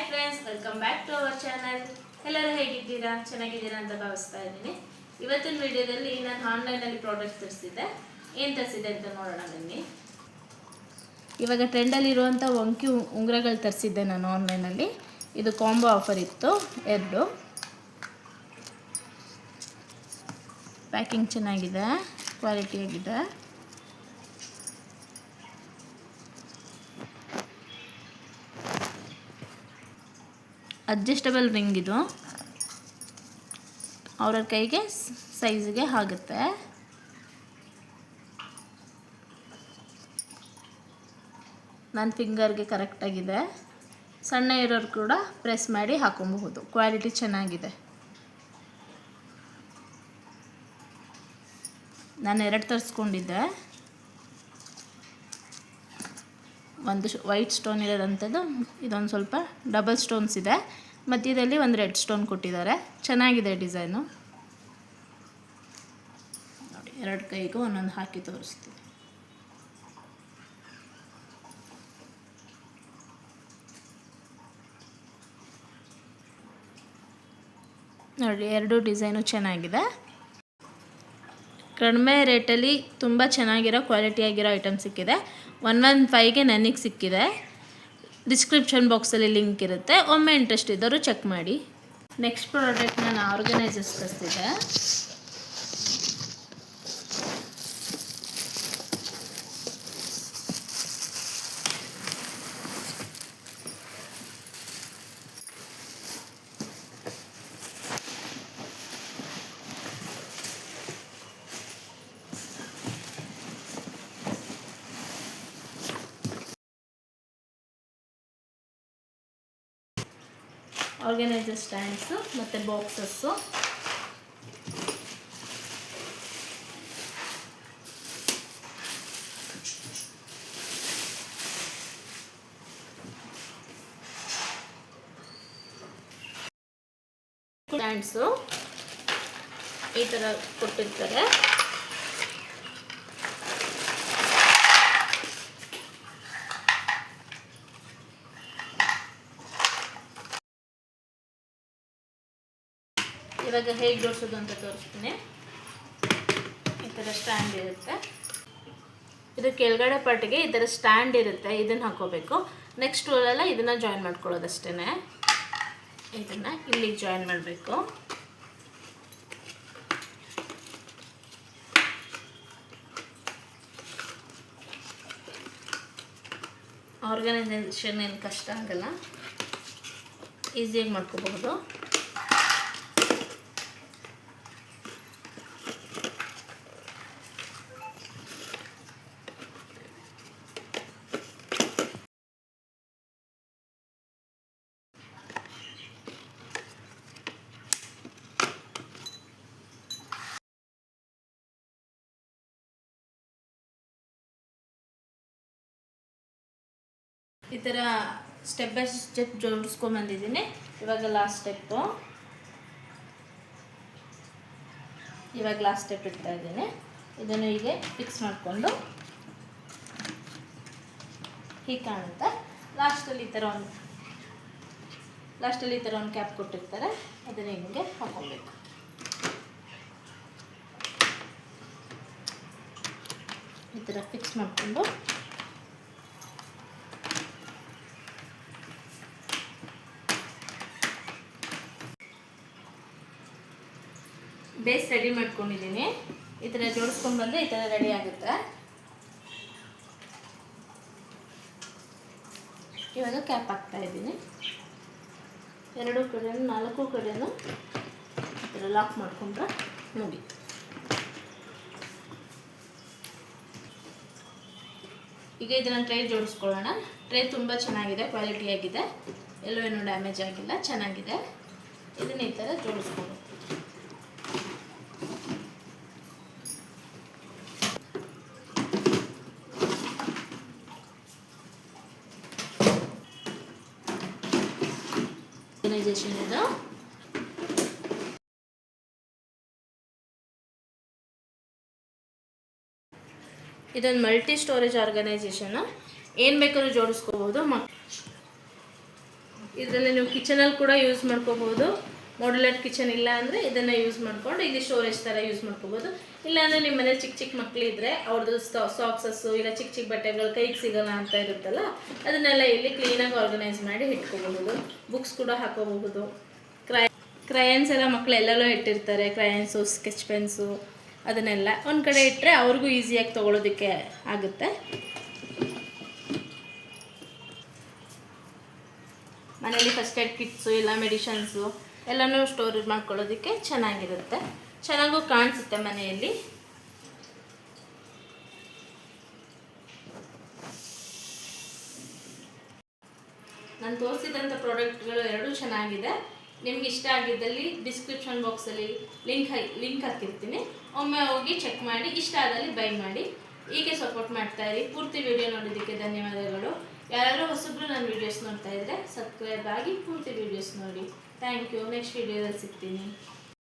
Friends, welcome back to our channel. ಎಲ್ಲರೂ ಹೇಗಿದ್ದೀರಾ? ಚೆನ್ನಾಗಿದ್ದೀರಾ ಅಂತ ಭಾವಿಸ್ತಾ ಇದ್ದೀನಿ. ಇವತ್ತಿನ ವಿಡಿಯೋದಲ್ಲಿ ನಾನು ಆನ್ಲೈನಲ್ಲಿ ಪ್ರಾಡಕ್ಟ್ ತರಿಸಿದ್ದೆ. ಏನು ತರಿಸಿದೆ ಅಂತ ನೋಡೋಣ ಬನ್ನಿ. ಇವಾಗ ಟ್ರೆಂಡಲ್ಲಿರುವಂಥ ವಂಕಿ ಉಂಗುರಗಳು ತರಿಸಿದ್ದೆ ನಾನು ಆನ್ಲೈನಲ್ಲಿ. ಇದು ಕಾಂಬೋ ಆಫರ್ ಇತ್ತು, 2. ಪ್ಯಾಕಿಂಗ್ ಚೆನ್ನಾಗಿದೆ, ಕ್ವಾಲಿಟಿಯಾಗಿದೆ. ಅಡ್ಜಸ್ಟಬಲ್ ರಿಂಗ್ ಇದು, ಅವರ ಕೈಗೆ ಸೈಜ್ಗೆ ಆಗುತ್ತೆ. ನನ್ನ ಫಿಂಗರ್ಗೆ ಕರೆಕ್ಟಾಗಿದೆ. ಸಣ್ಣ ಇರೋರು ಕೂಡ ಪ್ರೆಸ್ ಮಾಡಿ ಹಾಕೊಬಹುದು. ಕ್ವಾಲಿಟಿ ಚೆನ್ನಾಗಿದೆ. ನಾನು 2 ತರಿಸ್ಕೊಂಡಿದ್ದೆ. ಒಂದು ವೈಟ್ ಸ್ಟೋನ್ ಇರೋದಂಥದ್ದು, ಇದೊಂದು ಸ್ವಲ್ಪ ಡಬಲ್ ಸ್ಟೋನ್ಸ್ ಇದೆ. ಮಧ್ಯದಲ್ಲಿ ಒಂದು ರೆಡ್ ಸ್ಟೋನ್ ಕೊಟ್ಟಿದ್ದಾರೆ. ಚೆನ್ನಾಗಿದೆ ಡಿಸೈನು. ನೋಡಿ, 2 ಕೈಗೂ ಒಂದೊಂದು ಹಾಕಿ ತೋರಿಸ್ತೀನಿ. ನೋಡಿ, 2 ಡಿಸೈನು ಚೆನ್ನಾಗಿದೆ. ಕಡಿಮೆ ರೇಟಲ್ಲಿ ತುಂಬ ಚೆನ್ನಾಗಿರೋ ಕ್ವಾಲಿಟಿಯಾಗಿರೋ ಐಟಮ್ ಸಿಕ್ಕಿದೆ. 115ಗೆ ನನಗೆ ಸಿಕ್ಕಿದೆ. ಡಿಸ್ಕ್ರಿಪ್ಷನ್ ಬಾಕ್ಸಲ್ಲಿ ಲಿಂಕ್ ಇರುತ್ತೆ, ಒಮ್ಮೆ ಇಂಟ್ರೆಸ್ಟ್ ಇದ್ದವರು ಚೆಕ್ ಮಾಡಿ. ನೆಕ್ಸ್ಟ್ ಪ್ರಾಡಕ್ಟ್ ನಾನು ಆರ್ಗನೈಸರ್ಸ್ ತರಿಸಿದೆ. ಆರ್ಗನೈಸರ್ ಸ್ಟ್ಯಾಂಡ್ಸು ಮತ್ತು ಬಾಕ್ಸಸ್ಸು. ಸ್ಟ್ಯಾಂಡ್ಸು ಈ ಥರ ಕೊಟ್ಟಿರ್ತಾರೆ. ಇವಾಗ ಹೇಗೆ ಜೋಡಿಸೋದು ಅಂತ ತೋರಿಸ್ತೀನಿ. ಈ ಥರ ಸ್ಟ್ಯಾಂಡ್ ಇರುತ್ತೆ. ಇದು ಕೆಳಗಡೆ ಪಾರ್ಟಿಗೆ ಈ ಥರ ಸ್ಟ್ಯಾಂಡ್ ಇರುತ್ತೆ, ಇದನ್ನು ಹಾಕೋಬೇಕು. ನೆಕ್ಸ್ಟ್ ರೋಲೆಲ್ಲ ಇದನ್ನು ಜಾಯಿನ್ ಮಾಡ್ಕೊಳ್ಳೋದಷ್ಟೇ. ಇದನ್ನು ಇಲ್ಲಿಗೆ ಜಾಯಿನ್ ಮಾಡಬೇಕು. ಆರ್ಗನೈಸೇಷನ್ ಏನು ಕಷ್ಟ ಆಗಲ್ಲ, ಈಸಿಯಾಗಿ ಮಾಡ್ಕೋಬಹುದು. ಈ ಥರ ಸ್ಟೆಪ್ ಬೈ ಸ್ಟೆಪ್ ಜೋಡಿಸ್ಕೊಂಬಂದಿದ್ದೀನಿ. ಇವಾಗ ಲಾಸ್ಟ್ ಸ್ಟೆಪ್ ಇಡ್ತಾ ಇದ್ದೀನಿ. ಇದನ್ನು ಹೀಗೆ ಫಿಕ್ಸ್ ಮಾಡಿಕೊಂಡು ಹೀಗೆ ಕಾಣುತ್ತೆ. ಲಾಸ್ಟಲ್ಲಿ ಈ ಥರ ಒಂದು ಕ್ಯಾಪ್ ಕೊಟ್ಟಿರ್ತಾರೆ, ಅದನ್ನು ಹಿಂಗೆ ಹಾಕೊಬೇಕು. ಈ ಥರ ಫಿಕ್ಸ್ ಮಾಡಿಕೊಂಡು ಬೇಸ್ ರೆಡಿ ಮಾಡ್ಕೊಂಡಿದ್ದೀನಿ. ಈ ಥರ ಜೋಡಿಸ್ಕೊಂಡು ಬಂದರೆ ಈ ಥರ ರೆಡಿ ಆಗುತ್ತೆ. ಇವಾಗ ಕ್ಯಾಪ್ ಹಾಕ್ತಾ ಇದ್ದೀನಿ. 2 ಕಡೆನೂ 4 ಕಡೆನೂ ಈ ಥರ ಲಾಕ್ ಮಾಡಿಕೊಂಡ್ರೆ ಮುಗೀತು. ಈಗ ಇದನ್ನು ಟ್ರೇ ಜೋಡಿಸ್ಕೊಳ್ಳೋಣ. ಟ್ರೇ ತುಂಬ ಚೆನ್ನಾಗಿದೆ, ಕ್ವಾಲಿಟಿಯಾಗಿದೆ, ಎಲ್ಲೂ ಏನೂ ಡ್ಯಾಮೇಜ್ ಆಗಿಲ್ಲ, ಚೆನ್ನಾಗಿದೆ. ಇದನ್ನು ಈ ಥರ ಜೋಡಿಸ್ಕೊಂಡು ಆರ್ಗನೈಸೇಷನ್ ಇದು. ಇದೊಂದು ಮಲ್ಟಿ ಸ್ಟೋರೇಜ್ ಆರ್ಗನೈಸೇಷನ್. ಏನು ಬೇಕಾದ್ರೂ ಜೋಡಿಸ್ಕೋಬೋದು. ಇದರಲ್ಲಿ ನೀವು ಕಿಚನಲ್ಲಿ ಕೂಡ ಯೂಸ್ ಮಾಡ್ಕೋಬೋದು. ಮಾಡ್ಯುಲರ್ ಕಿಚನ್ ಇಲ್ಲ ಅಂದರೆ ಇದನ್ನು ಯೂಸ್ ಮಾಡ್ಕೊಂಡು ಇಲ್ಲಿ ಸ್ಟೋರೇಜ್ ಥರ ಯೂಸ್ ಮಾಡ್ಕೋಬೋದು. ಇಲ್ಲಾಂದರೆ ನಿಮ್ಮ ಮನೇಲಿ ಚಿಕ್ಕ ಚಿಕ್ಕ ಮಕ್ಕಳಿದ್ರೆ ಅವ್ರದ್ದು ಸಾಕ್ಸಸ್ಸು ಇಲ್ಲ ಚಿಕ್ಕ ಚಿಕ್ಕ ಬಟ್ಟೆಗಳು ಕೈಗೆ ಸಿಗೋಲ್ಲ ಅಂತ ಇರುತ್ತಲ್ಲ, ಅದನ್ನೆಲ್ಲ ಇಲ್ಲಿ ಕ್ಲೀನಾಗಿ ಆರ್ಗನೈಸ್ ಮಾಡಿ ಇಟ್ಕೋಬಹುದು. ಬುಕ್ಸ್ ಕೂಡ ಹಾಕೋಬಹುದು. ಕ್ರಯನ್ಸ್ ಎಲ್ಲ ಮಕ್ಕಳು ಎಲ್ಲೆಲ್ಲೋ ಇಟ್ಟಿರ್ತಾರೆ, ಕ್ರಯನ್ಸು, ಸ್ಕೆಚ್ ಪೆನ್ಸು, ಅದನ್ನೆಲ್ಲ ಒಂದು ಕಡೆ ಇಟ್ಟರೆ ಅವ್ರಿಗೂ ಈಸಿಯಾಗಿ ತೊಗೊಳೋದಕ್ಕೆ ಆಗುತ್ತೆ. ಮನೇಲಿ ಫಸ್ಟ್ ಏಡ್ ಕಿಟ್ಸು ಇಲ್ಲ ಮೆಡಿಷನ್ಸು ಎಲ್ಲನೂ ಸ್ಟೋರ್ ಮಾಡ್ಕೊಳ್ಳೋದಕ್ಕೆ ಚೆನ್ನಾಗಿರುತ್ತೆ, ಚೆನ್ನಾಗೂ ಕಾಣಿಸುತ್ತೆ ಮನೆಯಲ್ಲಿ. ನಾನು ತೋರಿಸಿದಂಥ ಪ್ರಾಡಕ್ಟ್ಗಳು ಎರಡೂ ಚೆನ್ನಾಗಿದೆ. ನಿಮ್ಗೆ ಇಷ್ಟ ಆಗಿದ್ದಲ್ಲಿ ಡಿಸ್ಕ್ರಿಪ್ಷನ್ ಬಾಕ್ಸಲ್ಲಿ ಲಿಂಕ್ ಹಾಕಿರ್ತೀನಿ, ಒಮ್ಮೆ ಹೋಗಿ ಚೆಕ್ ಮಾಡಿ, ಇಷ್ಟ ಆದಲ್ಲಿ ಬೈ ಮಾಡಿ. ಹೀಗೆ ಸಪೋರ್ಟ್ ಮಾಡ್ತಾಯಿರಿ. ಪೂರ್ತಿ ವಿಡಿಯೋ ನೋಡೋದಕ್ಕೆ ಧನ್ಯವಾದಗಳು. ಯಾರಾದರೂ ಹೊಸಬ್ರು ನನ್ನ ವೀಡಿಯೋಸ್ ನೋಡ್ತಾ ಇದ್ದರೆ ಸಬ್ಸ್ಕ್ರೈಬ್ ಆಗಿ ಪೂರ್ತಿ ವೀಡಿಯೋಸ್ ನೋಡಿ. Thank you. ನೆಕ್ಸ್ಟ್ ವಿಡಿಯೋದಲ್ಲಿ ಸಿಗ್ತೀನಿ.